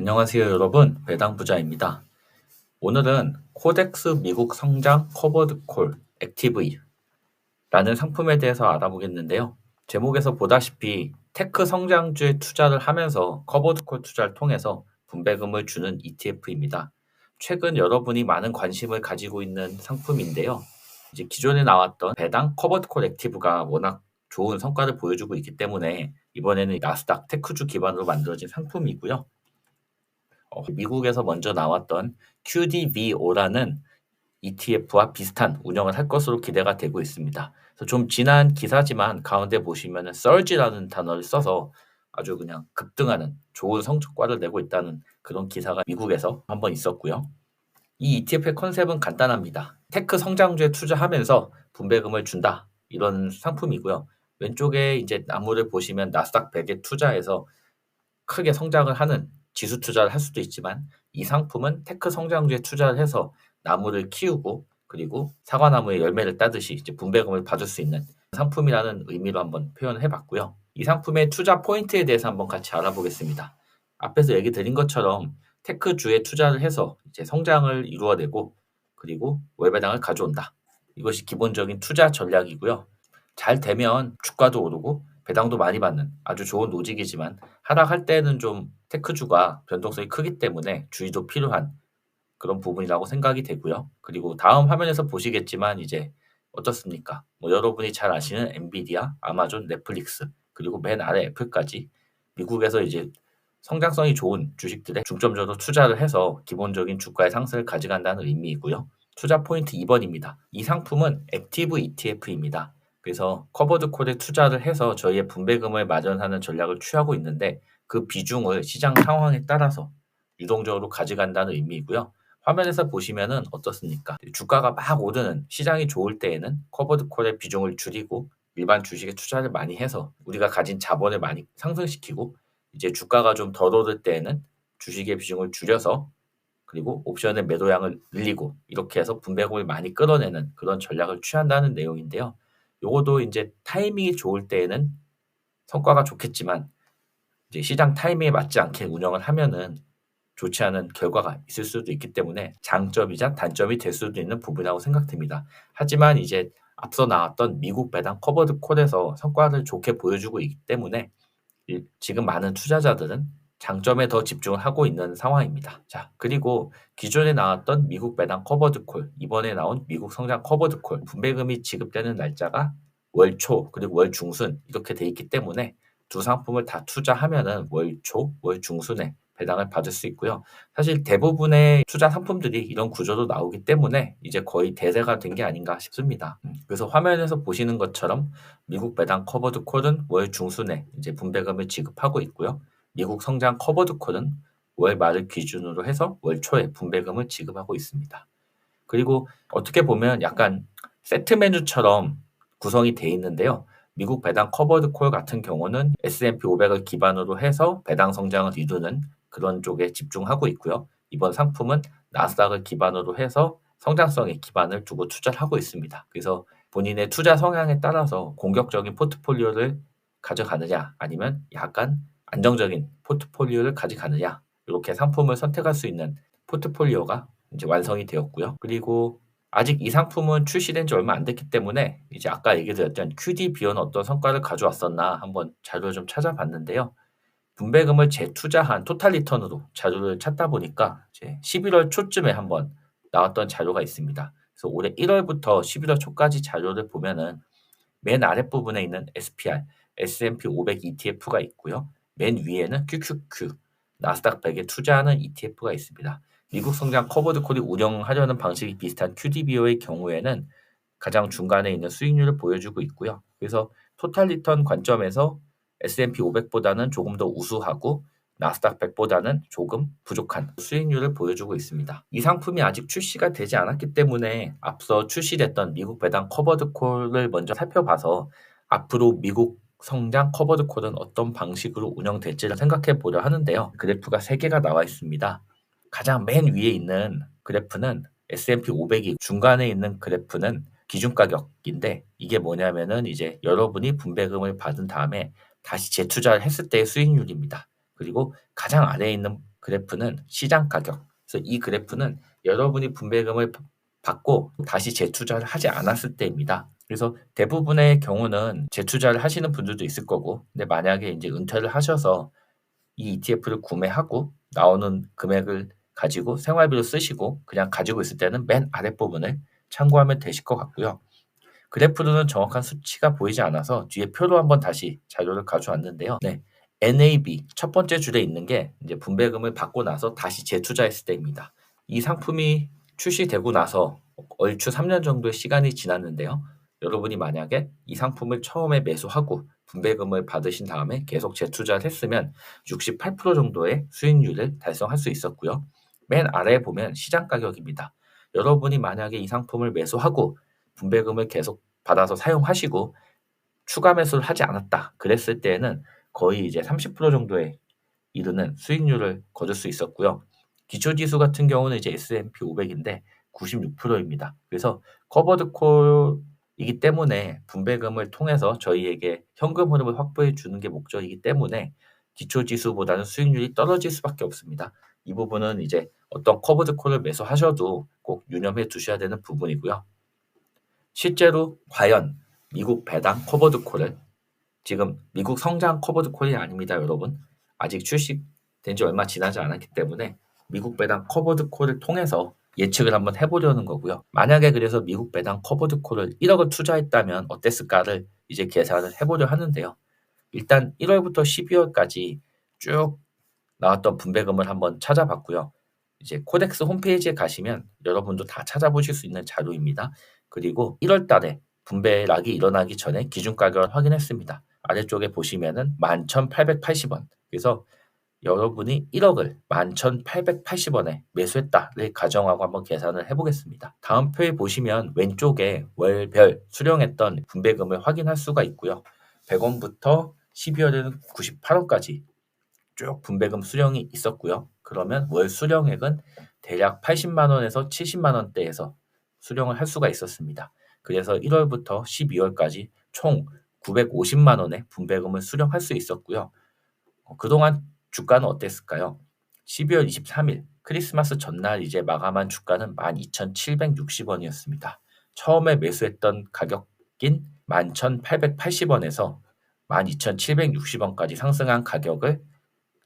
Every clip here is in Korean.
안녕하세요 여러분, 배당부자입니다. 오늘은 코덱스 미국 성장 커버드 콜 액티브라는 상품에 대해서 알아보겠는데요. 제목에서 보다시피 테크 성장주에 투자를 하면서 커버드 콜 투자를 통해서 분배금을 주는 ETF입니다. 최근 여러분이 많은 관심을 가지고 있는 상품인데요. 이제 기존에 나왔던 배당 커버드 콜 액티브가 워낙 좋은 성과를 보여주고 있기 때문에 이번에는 나스닥 테크주 기반으로 만들어진 상품이고요. 미국에서 먼저 나왔던 QDVO라는 ETF와 비슷한 운영을 할 것으로 기대가 되고 있습니다. 그래서 좀 지난 기사지만 가운데 보시면 surge라는 단어를 써서 아주 그냥 급등하는 좋은 성적과를 내고 있다는 그런 기사가 미국에서 한번 있었고요. 이 ETF의 컨셉은 간단합니다. 테크 성장주에 투자하면서 분배금을 준다. 이런 상품이고요. 왼쪽에 이제 나무를 보시면 나스닥 100에 투자해서 크게 성장을 하는 지수 투자를 할 수도 있지만 이 상품은 테크 성장주에 투자를 해서 나무를 키우고 그리고 사과나무의 열매를 따듯이 이제 분배금을 받을 수 있는 상품이라는 의미로 한번 표현해 봤고요. 이 상품의 투자 포인트에 대해서 한번 같이 알아보겠습니다. 앞에서 얘기 드린 것처럼 테크주에 투자를 해서 이제 성장을 이루어내고 그리고 월배당을 가져온다. 이것이 기본적인 투자 전략이고요. 잘 되면 주가도 오르고 배당도 많이 받는 아주 좋은 로직이지만 하락할 때는 좀 테크주가 변동성이 크기 때문에 주의도 필요한 그런 부분이라고 생각이 되고요. 그리고 다음 화면에서 보시겠지만 이제 어떻습니까? 여러분이 잘 아시는 엔비디아, 아마존, 넷플릭스 그리고 맨 아래 애플까지 미국에서 이제 성장성이 좋은 주식들에 중점적으로 투자를 해서 기본적인 주가의 상승을 가져간다는 의미이고요. 투자 포인트 2번입니다. 이 상품은 액티브 ETF입니다. 그래서 커버드 콜에 투자를 해서 저희의 분배금을 마련하는 전략을 취하고 있는데 그 비중을 시장 상황에 따라서 유동적으로 가져간다는 의미이고요. 화면에서 보시면은 어떻습니까? 주가가 막 오르는 시장이 좋을 때에는 커버드 콜의 비중을 줄이고 일반 주식에 투자를 많이 해서 우리가 가진 자본을 많이 상승시키고 이제 주가가 좀 덜 오를 때에는 주식의 비중을 줄여서 그리고 옵션의 매도량을 늘리고 이렇게 해서 분배금을 많이 끌어내는 그런 전략을 취한다는 내용인데요. 요것도 이제 타이밍이 좋을 때에는 성과가 좋겠지만 이제 시장 타이밍에 맞지 않게 운영을 하면은 좋지 않은 결과가 있을 수도 있기 때문에 장점이자 단점이 될 수도 있는 부분이라고 생각됩니다. 하지만 이제 앞서 나왔던 미국 배당 커버드 콜에서 성과를 좋게 보여주고 있기 때문에 지금 많은 투자자들은 장점에 더 집중을 하고 있는 상황입니다. 자, 그리고 기존에 나왔던 미국 배당 커버드 콜, 이번에 나온 미국 성장 커버드 콜, 분배금이 지급되는 날짜가 월 초 그리고 월 중순 이렇게 돼 있기 때문에 두 상품을 다 투자하면은 월 초, 월 중순에 배당을 받을 수 있고요. 사실 대부분의 투자 상품들이 이런 구조로 나오기 때문에 이제 거의 대세가 된 게 아닌가 싶습니다. 그래서 화면에서 보시는 것처럼 미국 배당 커버드 콜은 월 중순에 이제 분배금을 지급하고 있고요. 미국 성장 커버드 콜은 월 말을 기준으로 해서 월 초에 분배금을 지급하고 있습니다. 그리고 어떻게 보면 약간 세트 메뉴처럼 구성이 돼 있는데요. 미국 배당 커버드 콜 같은 경우는 S&P 500을 기반으로 해서 배당 성장을 이루는 그런 쪽에 집중하고 있고요. 이번 상품은 나스닥을 기반으로 해서 성장성에 기반을 두고 투자를 하고 있습니다. 그래서 본인의 투자 성향에 따라서 공격적인 포트폴리오를 가져가느냐 아니면 약간 안정적인 포트폴리오를 가져가느냐 이렇게 상품을 선택할 수 있는 포트폴리오가 이제 완성이 되었고요. 그리고 아직 이 상품은 출시된 지 얼마 안 됐기 때문에 이제 아까 얘기 드렸던 QDBO는 어떤 성과를 가져왔었나 한번 자료를 좀 찾아봤는데요. 분배금을 재투자한 토탈 리턴으로 자료를 찾다 보니까 이제 11월 초쯤에 한번 나왔던 자료가 있습니다. 그래서 올해 1월부터 11월 초까지 자료를 보면은 맨 아랫부분에 있는 SPR, S&P 500 ETF가 있고요. 맨 위에는 QQQ, 나스닥 100에 투자하는 ETF가 있습니다. 미국 성장 커버드 콜이 운영하려는 방식이 비슷한 QDBO의 경우에는 가장 중간에 있는 수익률을 보여주고 있고요. 그래서 토탈 리턴 관점에서 S&P 500보다는 조금 더 우수하고 나스닥 100보다는 조금 부족한 수익률을 보여주고 있습니다. 이 상품이 아직 출시가 되지 않았기 때문에 앞서 출시됐던 미국 배당 커버드 콜을 먼저 살펴봐서 앞으로 미국 성장 커버드 콜은 어떤 방식으로 운영될지를 생각해 보려 하는데요. 그래프가 3개가 나와 있습니다. 가장 맨 위에 있는 그래프는 S&P 500이 중간에 있는 그래프는 기준 가격인데 이게 뭐냐면은 이제 여러분이 분배금을 받은 다음에 다시 재투자를 했을 때의 수익률입니다. 그리고 가장 아래에 있는 그래프는 시장 가격. 그래서 이 그래프는 여러분이 분배금을 받고 다시 재투자를 하지 않았을 때입니다. 그래서 대부분의 경우는 재투자를 하시는 분들도 있을 거고, 근데 만약에 이제 은퇴를 하셔서 이 ETF를 구매하고 나오는 금액을 가지고 생활비로 쓰시고 그냥 가지고 있을 때는 맨 아랫부분을 참고하면 되실 것 같고요. 그래프로는 정확한 수치가 보이지 않아서 뒤에 표로 한번 다시 자료를 가져왔는데요. 네. NAV 첫 번째 줄에 있는 게 이제 분배금을 받고 나서 다시 재투자했을 때입니다. 이 상품이 출시되고 나서 얼추 3년 정도의 시간이 지났는데요. 여러분이 만약에 이 상품을 처음에 매수하고 분배금을 받으신 다음에 계속 재투자를 했으면 68% 정도의 수익률을 달성할 수 있었고요. 맨 아래에 보면 시장 가격입니다. 여러분이 만약에 이 상품을 매수하고 분배금을 계속 받아서 사용하시고 추가 매수를 하지 않았다. 그랬을 때에는 거의 이제 30% 정도에 이르는 수익률을 거둘 수 있었고요. 기초지수 같은 경우는 이제 S&P 500인데 96%입니다. 그래서 커버드 콜이기 때문에 분배금을 통해서 저희에게 현금 흐름을 확보해 주는 게 목적이기 때문에 기초지수보다는 수익률이 떨어질 수밖에 없습니다. 이 부분은 이제 어떤 커버드 콜을 매수하셔도 꼭 유념해 두셔야 되는 부분이고요. 실제로 과연 미국 배당 커버드 콜을 지금 미국 성장 커버드 콜이 아닙니다, 여러분. 아직 출시된 지 얼마 지나지 않았기 때문에 미국 배당 커버드 콜을 통해서 예측을 한번 해보려는 거고요. 만약에 그래서 미국 배당 커버드 콜을 1억을 투자했다면 어땠을까를 이제 계산을 해보려 하는데요. 일단 1월부터 12월까지 쭉 나왔던 분배금을 한번 찾아봤고요. 이제 코덱스 홈페이지에 가시면 여러분도 다 찾아보실 수 있는 자료입니다. 그리고 1월 달에 분배락이 일어나기 전에 기준 가격을 확인했습니다. 아래쪽에 보시면은 11,880원. 그래서 여러분이 1억을 11,880원에 매수했다를 가정하고 한번 계산을 해보겠습니다. 다음 표에 보시면 왼쪽에 월별 수령했던 분배금을 확인할 수가 있고요. 100원부터 12월에는 98원까지 쭉 분배금 수령이 있었고요. 그러면 월 수령액은 대략 80만 원에서 70만 원대에서 수령을 할 수가 있었습니다. 그래서 1월부터 12월까지 총 950만 원의 분배금을 수령할 수 있었고요. 그동안 주가는 어땠을까요? 12월 23일 크리스마스 전날 이제 마감한 주가는 12,760원이었습니다. 처음에 매수했던 가격인 11,880원에서 12,760원까지 상승한 가격을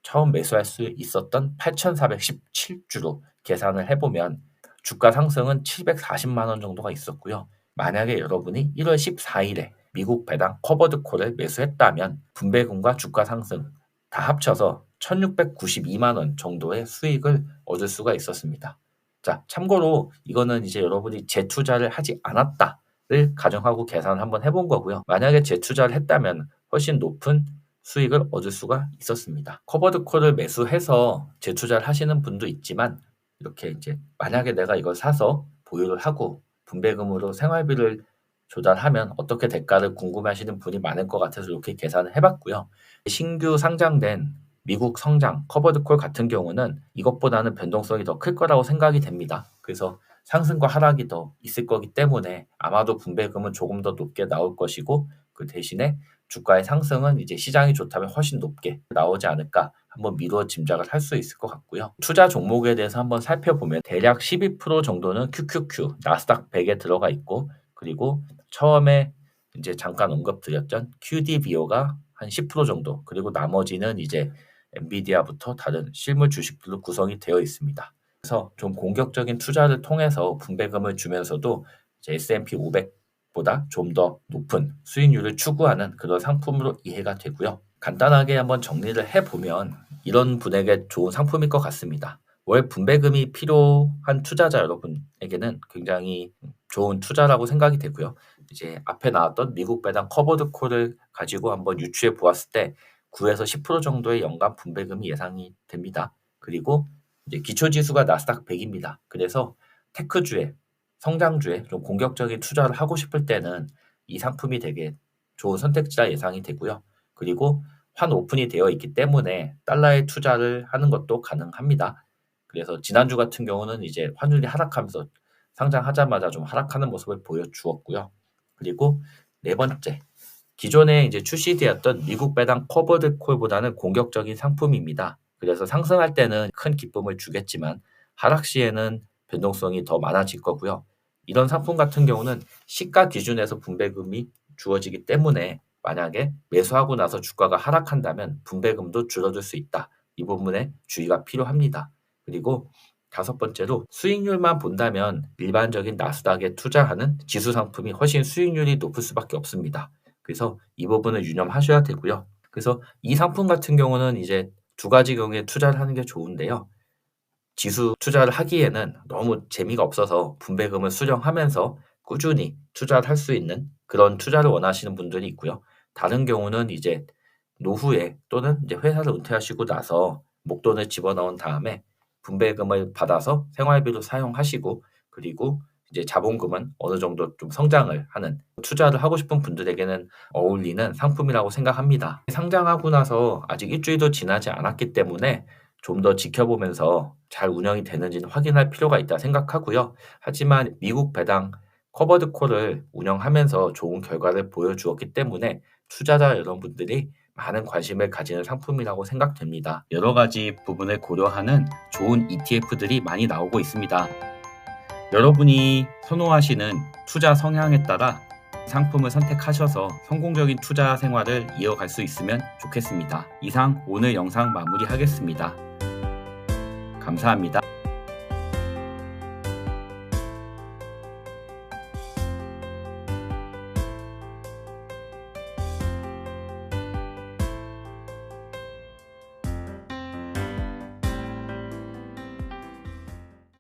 처음 매수할 수 있었던 8,417주로 계산을 해보면 주가 상승은 740만 원 정도가 있었고요. 만약에 여러분이 1월 14일에 미국 배당 커버드 콜을 매수했다면 분배금과 주가 상승 다 합쳐서 1,692만 원 정도의 수익을 얻을 수가 있었습니다. 자, 참고로 이거는 이제 여러분이 재투자를 하지 않았다를 가정하고 계산을 한번 해본 거고요. 만약에 재투자를 했다면 훨씬 높은 수익을 얻을 수가 있었습니다. 커버드 콜을 매수해서 재투자를 하시는 분도 있지만 이렇게 이제 만약에 내가 이걸 사서 보유를 하고 분배금으로 생활비를 조달하면 어떻게 될까를 궁금해하시는 분이 많을 것 같아서 이렇게 계산을 해봤고요. 신규 상장된 미국 성장 커버드 콜 같은 경우는 이것보다는 변동성이 더 클 거라고 생각이 됩니다. 그래서 상승과 하락이 더 있을 거기 때문에 아마도 분배금은 조금 더 높게 나올 것이고 그 대신에 주가의 상승은 이제 시장이 좋다면 훨씬 높게 나오지 않을까 한번 미루어 짐작을 할 수 있을 것 같고요. 투자 종목에 대해서 한번 살펴보면 대략 12% 정도는 QQQ, 나스닥 100에 들어가 있고 그리고 처음에 이제 잠깐 언급드렸던 QDBO가 한 10% 정도 그리고 나머지는 이제 엔비디아부터 다른 실물 주식들로 구성이 되어 있습니다. 그래서 좀 공격적인 투자를 통해서 분배금을 주면서도 이제 S&P 500보다 좀 더 높은 수익률을 추구하는 그런 상품으로 이해가 되고요. 간단하게 한번 정리를 해보면 이런 분에게 좋은 상품일 것 같습니다. 월 분배금이 필요한 투자자 여러분에게는 굉장히 좋은 투자라고 생각이 되고요. 이제 앞에 나왔던 미국 배당 커버드 콜을 가지고 한번 유추해 보았을 때 9에서 10% 정도의 연간 분배금이 예상이 됩니다. 그리고 이제 기초지수가 나스닥 100입니다. 그래서 테크주에 성장주에 좀 공격적인 투자를 하고 싶을 때는 이 상품이 되게 좋은 선택지라 예상이 되고요. 그리고 환 오픈이 되어 있기 때문에 달러에 투자를 하는 것도 가능합니다. 그래서 지난주 같은 경우는 이제 환율이 하락하면서 상장하자마자 좀 하락하는 모습을 보여주었고요. 그리고 네 번째, 기존에 이제 출시되었던 미국 배당 커버드 콜보다는 공격적인 상품입니다. 그래서 상승할 때는 큰 기쁨을 주겠지만 하락 시에는 변동성이 더 많아질 거고요. 이런 상품 같은 경우는 시가 기준에서 분배금이 주어지기 때문에 만약에 매수하고 나서 주가가 하락한다면 분배금도 줄어들 수 있다. 이 부분에 주의가 필요합니다. 그리고 다섯 번째로 수익률만 본다면 일반적인 나스닥에 투자하는 지수 상품이 훨씬 수익률이 높을 수밖에 없습니다. 그래서 이 부분을 유념하셔야 되고요. 그래서 이 상품 같은 경우는 이제 두 가지 경우에 투자를 하는 게 좋은데요. 지수 투자를 하기에는 너무 재미가 없어서 분배금을 수령하면서 꾸준히 투자를 할 수 있는 그런 투자를 원하시는 분들이 있고요. 다른 경우는 이제 노후에 또는 이제 회사를 은퇴하시고 나서 목돈을 집어넣은 다음에 분배금을 받아서 생활비로 사용하시고 그리고 이제 자본금은 어느 정도 좀 성장을 하는 투자를 하고 싶은 분들에게는 어울리는 상품이라고 생각합니다. 상장하고 나서 아직 일주일도 지나지 않았기 때문에 좀 더 지켜보면서 잘 운영이 되는지는 확인할 필요가 있다 생각하고요. 하지만 미국 배당 커버드콜을 운영하면서 좋은 결과를 보여주었기 때문에 투자자 여러분들이 많은 관심을 가지는 상품이라고 생각됩니다. 여러 가지 부분을 고려하는 좋은 ETF들이 많이 나오고 있습니다. 여러분이 선호하시는 투자 성향에 따라 상품을 선택하셔서 성공적인 투자 생활을 이어갈 수 있으면 좋겠습니다. 이상 오늘 영상 마무리하겠습니다. 감사합니다.